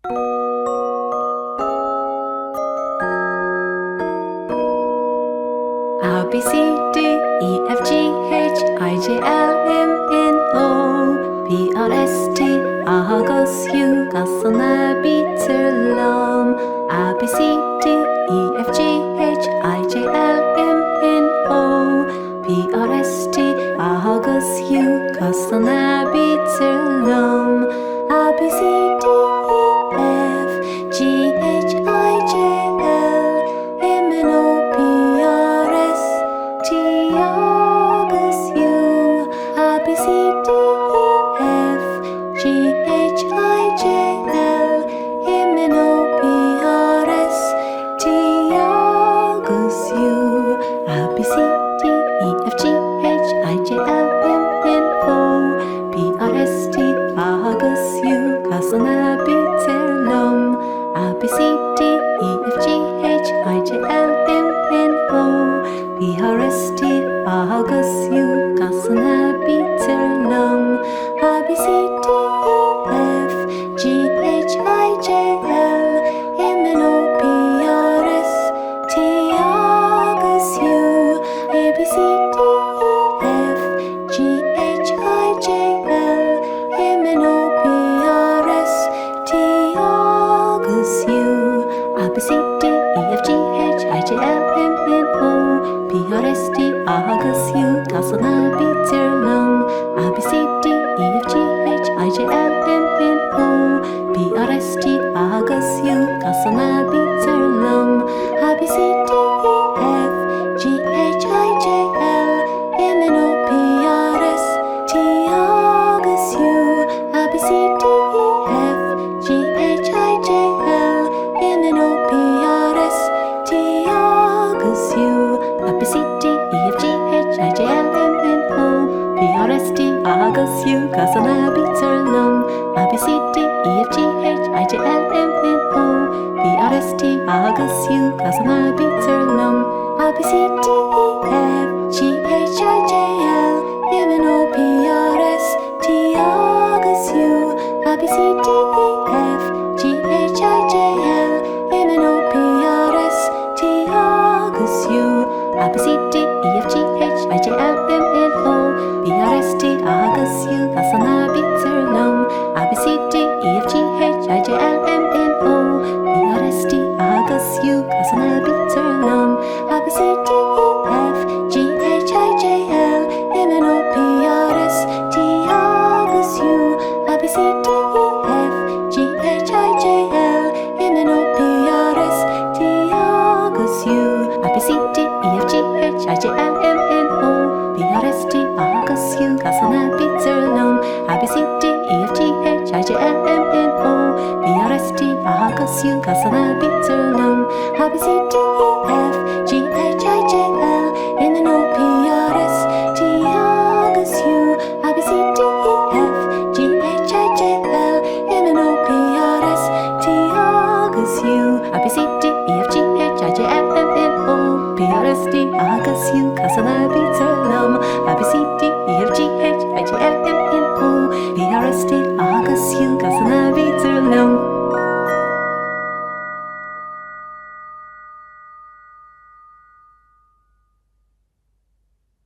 A, B, C, D, E, F, G, H, I, J, L, M, N, O, P, R, S, T, August, U, 가서나 비틀럼. A, B, C, D, E, F, G, H, I, J, L, M, N, O, P, R, S, T, August, U, 가서나 비틀럼. A, B, C, D, E, F, G, H, I, J, L, M, N, O, P, R, S, T, August, U. A, B, C, D, E, F, G, H, I, J, L, M, N, O, P, R, S, T, August, U. A, B, C, D, E, F, G, H, I, J, L, M, N, O, P, R, S, T, August, U. 가서나 비틀럼. A, B, C, D, E, F, G, H, I, J, L, M, N, O, P, R, S, T, August, U. 가서나 비틀럼. A, B, C, D, E, F, G, H, I, J, L, M, N, O, P, R, S, T, August, U. A, B, C, D, E, F, G, H, I, J, L, M, N, O, P, R, S, T, August, U. A, B, C, D, E, F, G, H, I, J, L, M, N, O, P, R, S, T, August, U. 가서나 비틀럼. A, B, C, D, E, F, G, H, I, J, L, M, N, O, P, R, S, T, August, U. 가서나 비틀럼. A, B, C, D, E, F, G, H, I, J, L, M, N, O, P, R, S, T, August, U. A, B, C, D, E, F, G, H, I, J, L, M, N, O, P, R, S, T, August, U. A, B, C, D, E, F, G, H, I, J, L, M, N, O, P, R, S, T, August, U. 가서나 비틀럼. A, B, C, D, E, F, G, H, I, J, L, M, N, O, P, R, S, T, August, U. 가서나 비틀럼. A, B, C, D, E, F, G, H, I, J, L, M, N, O, P, R, S, T, August, U. A, B, C, D, E, F, G, H, I, J, L, M, N, O, P, R, S, T, August, U. A, B, C, D, E, F, G, H, I, J, L, M, N, O, P, R, S, T, August, U. 가서나 비틀럼. A, B, C, D, E, F, G, H, I, J, L, M, N, O, P, R, S, T, August, U. 가서나 비틀럼. A, B, C, D, E, F, G, H, I, J, L, M, N, O, P, R, S, T, August, U. A, B, C, D, E, F, G, H, I, J, L, M, N, O, P, R, S, T, August, U. A, B, C, D, E, F, G, H, I, J, L, M, N, O, P, R, S, T, August, U. 가서나 비틀럼. A, B, C, D, E, F, G, H, I, J, L, M, N, O, P, R, S, T, August, U. 가서나 비틀럼. A, B, C, D, E,